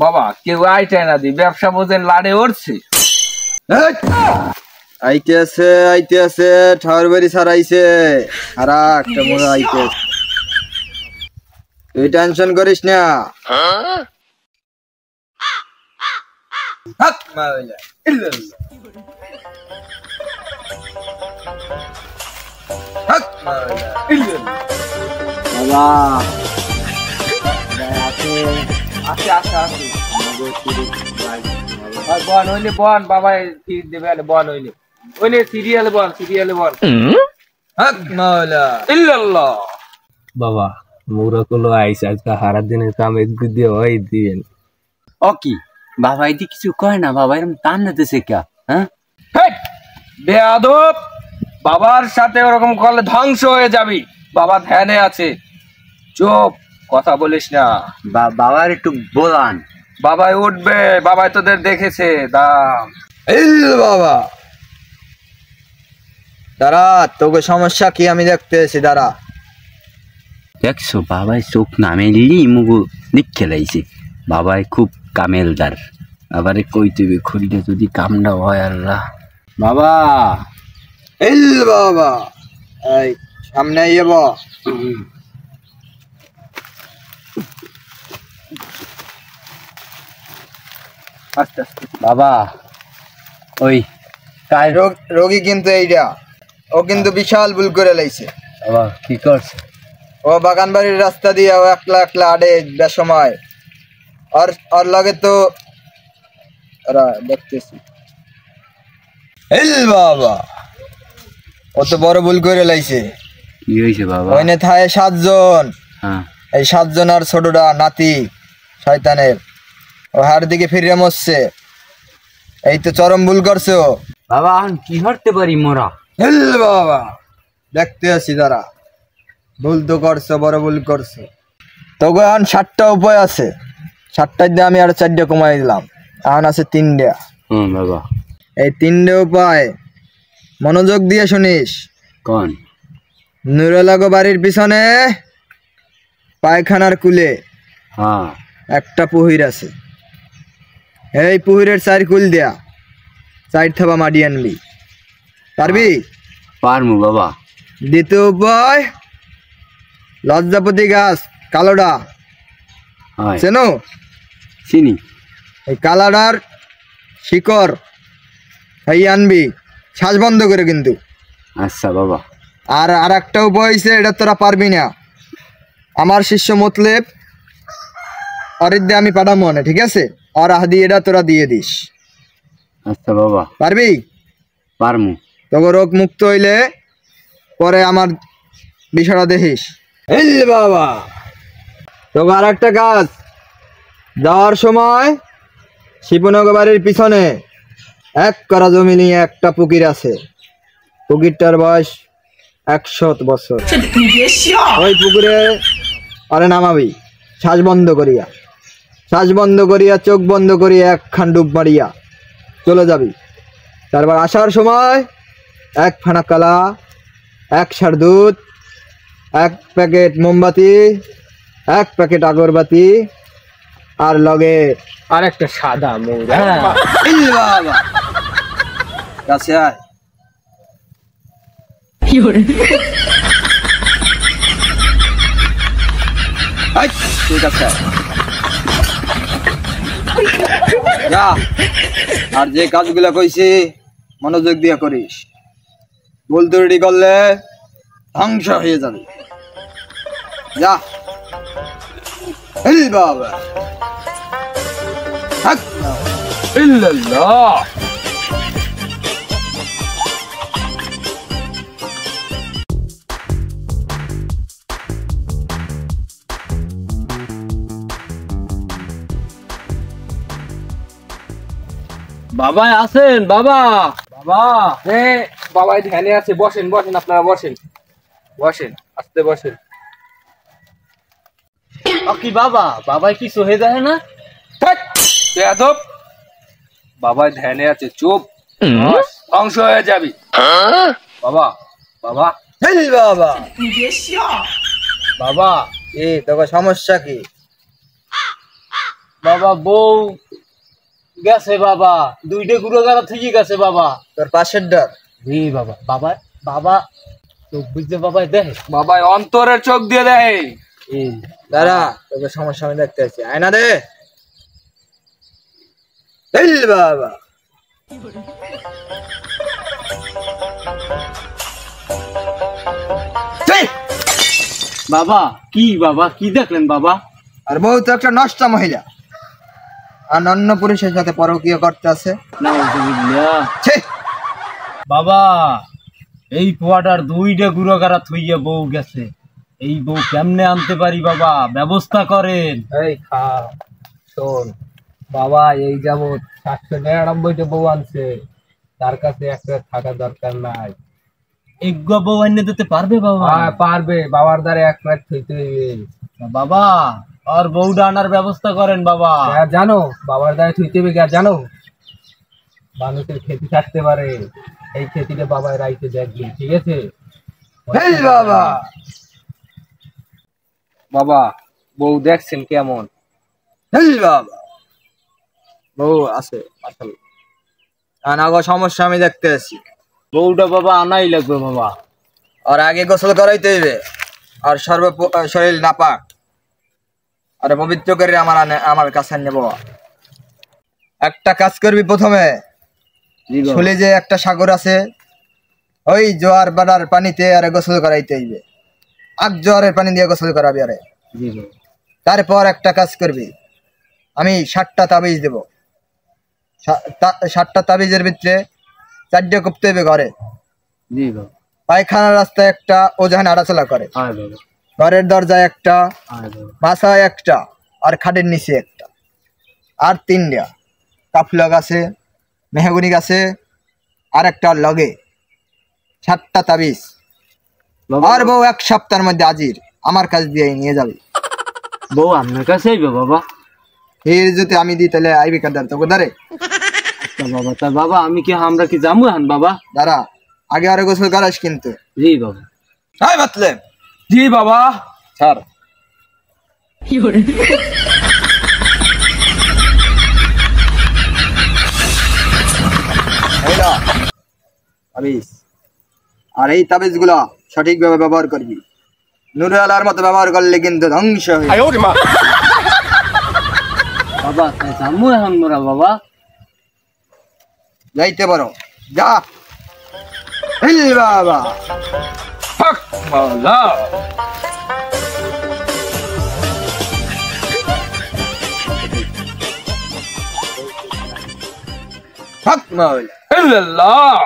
বাবা কেউ আইটাই না দি ব্যবসা বোঝেন লাড়ে উঠছে। আইতে আছে ঠাউর বাড়ি ছাড়াইছে আর একটা মনে আইতে। তুই টেনশন করিস না। বাবা আছে আছে আছে বন হইলে বন বাবা ফির দেবে বন হইলে সিরিয়ালে বন ইল্লাল্লাহ। বাবা মোরা কলো আইস আজকে হারা দিনের কাম একটু দিয়ে হয় দিবেন। ও কি বাবা এদি কিছু কয় না, বাবা এরকম টান দিতেছে কে? হ্যাঁ বেয়াদব, বাবার সাথে ওরকম করলে ধ্বংস হয়ে যাবি। বাবা ধ্যানে আছে, চুপ, কথা বলিস না। বাবার একটু বলান। বাবাই উঠবে, বাবাই তোদের দেখেছে দাম। বাবা দাঁড়া, তোকে সমস্যা কি আমি দেখতেছি, দাঁড়া। দেখছো বাবাই চোখ নামেলি মুগু লিখে লাইছে। বাবাই খুব কামেলদার। বাবারে কই তুই খুললে যদি কামটা হয় আল্লাহ। বাবা বাবা এই সামনে আইব। আস্তে আস্তে বাবা ওই রোগী কিন্তু এইটা, ও কিন্তু বিশাল ভুল করে লাইছে। বাবা কি করছে? ও বাগান বাড়ির রাস্তা দিয়ে ও একলা একলা আড়ে বেসময়। আর লাগে তো দেখতেছি। বাবা ও তো বড় ভুল করে লাইছে। কি হয়েছে বাবা? ওইনে থায় 7 জন। হ্যাঁ এই 7 জন আর ছোটটা নাতি শয়তানের, ও হার দিকে ফিরে মরছে। এই তো চরম ভুল করছে ও। বাবা এখন কি করতে পারি মোরা? বাবা দেখতে আছি, দাঁড়া। ভুল তো করছো, বড় ভুল করছো। তোকে এখন 7টা উপায় আছে। 7টার দিয়ে আমি আর 4টা কমাই দিলাম, এখন আছে 3টা। বাবা এই 3টে উপায় মনোযোগ দিয়ে শুনিস। কোন? নুরুলাগো বাড়ির পিছনে পায়খানার কুলে হ্যাঁ একটা পুহির আছে। এই পুহিরের 4 কুল দেয়া 4 থাবা মাটি আনবি, পারবি? পারমু বাবা। দ্বিতীয় উপায়, লজ্জাপতি গাছ কালোডা চেনো? চিনি। এই কালাডার শিকড় এই আনবি, শ্বাস বন্ধ করে কিন্তু। আচ্ছা বাবা। আর একটা উপায় হয়েছে, এটা তোরা পারবি না। আমার শিষ্য মতলেব অরিদ্দে আমি পাঠাবো না, ঠিক আছে? আর আহাদি এটা তোরা দিয়ে দিস। আচ্ছা বাবা। পারবি? পারমু। তোকে রোগ মুক্ত হইলে পরে আমার বিষয়টা দেখিস। বাবা তোকে আর একটা কাজ, যাওয়ার সময় শিবনগর বাড়ির পিছনে 1 করা জমি নিয়ে একটা পুকুর আছে। পুকুরটার বয়স 100 বছর। ওই পুকুরে আরে নামাবি, শ্বাস বন্ধ করিয়া চোখ বন্ধ করিয়া একখান ডুব মারিয়া চলে যাবি। তারপর আসার সময় 1 ফানা কলা, 1 সার দুধ, 1 প্যাকেট মোমবাতি, 1 প্যাকেট আগরবাতি, আর লগে আর একটা সাদা মৌরা। বাবা কাছে আয়। ঠিক আছে যা, আর যে কাজগুলো কইছি মনোযোগ দিয়ে করিস। ভুল ত্রুটি করলে ধ্বংস হয়ে যাবে। যা। বাবা ইল্লাল্লাহ। বাবা আছেন? বাবা বাবা বাবাই ধ্যানে আছে। বসেন বসেন, আপনারা বসেন বসেন, আস্তে বসেন। কি বাবা, বাবাই কি সহে যায় না? বেয়াদব, বাবাই ধ্যানে আছে, চুপ, ধ্বংস হয়ে যাবি। বাবা বাবা বাবা বাবা তোর সমস্যা কি? বাবা বউ গেছে বাবা, দুইটা গুঁড়ো গাড়া থেকে গেছে বাবা। তোর পাশের ডার জি বাবা। বাবা বাবা চোখ বুঝতে বাবা দেখে বাবাই অন্তরের চোখ দিয়ে দেয়। এই দাঁড়া, তোকে সমস্যা আমি দেখতে আছি। আয়না দে। এই বাবা, ছি! বাবা কি বাবা কি দেখলেন বাবা? আর বউ তো একটা নষ্ট মহিলা, আর অন্য পুরুষের সাথে পরকীয় করতে আছে। নাউজুবিল্লাহ। ছি! বাবা এই পোয়াটার দুইটা গুঁড়ো গাড়া থইয়া বউ গেছে, এই বউ কেমনে আনতে পারি বাবা? ব্যবস্থা করেন। এই খা শোন বাবা, এই যাবৎ 799টা বউ আনছে, তার কাছে একটা থাকা দরকার নাই। এগুলো বউ আনিয়ে দিতে পারবে বাবা? পারবে, বাবার দ্বারা এক রাত থইতে হইবে। বাবা আর বউটা আনার ব্যবস্থা করেন বাবা। জানো বাবার দ্বারা থইতে হইবে, জানো মানুষের ক্ষতি থাকতে পারে, এই ক্ষতিটা বাবাই রাইতে দেখবি, ঠিক আছে? এই বাবা, বাবা বউ দেখছেন কেমন? এই বাবা, বউ আছে আসলে, আর আগো সমস্যা আমি দেখতে আছি। বউটা বাবা আনাই লাগবে বাবা। আর আগে গোসল করাইতে হইবে, আর শরীর নাপাক আর পবিত্র করে আমার কাছে নেব। একটা কাজ করবি, প্রথমে শুলে যে একটা সাগর আছে, ওই জোয়ার বাড়ার পানিতে আরে গোসল করাইতে হইবে। আগ জোয়ারের পানি দিয়ে গোসল করাবি। আরে তারপর একটা কাজ করবি, আমি 7টা তাবিজ দেব। 7টা তাবিজের ভিতরে 4টে কুপতে হইবে ঘরে। জি বাবা। পায়খানার রাস্তায় একটা, ও যেখানে হাঁটাচলা করে, আয় বাবা। ঘরের দরজায় একটা, আয় বাবা। মাথায় একটা, আর খাটের নিচে একটা, আর 3টা কাফলা গাছে, মেহগুনি গাছে, আর একটা লগে। 7টা তাবিজ। আর বউ 1 সপ্তাহের মধ্যে হাজির, আমার কাছ দিয়ে নিয়ে যাবে। বউ আপনার কাছে আইবে বাবা? এর যদি আমি দিই তাহলে আইবি কাদার তোকে দাঁড়ে। আচ্ছা বাবা। তা বাবা আমরা কি যাবো এখন বাবা? দাঁড়া, আগে আরে গোসল করাস কিন্তু। জি বাবা। হাই বাতলে। জি বাবা। ছাড়। এই না তাবিজ, আর এই তাবিজ গুলা সঠিকভাবে ব্যবহার করবি। নুরে আলার মতো ব্যবহার করলে কিন্তু ধ্বংস হয়ে যাবে। বাবা তাই যাবো এখন মোরা বাবা? যাইতে পারো, যা। এই বাবা, হক মাওলা। হক মাওলা। ইল্লাল্লাহ।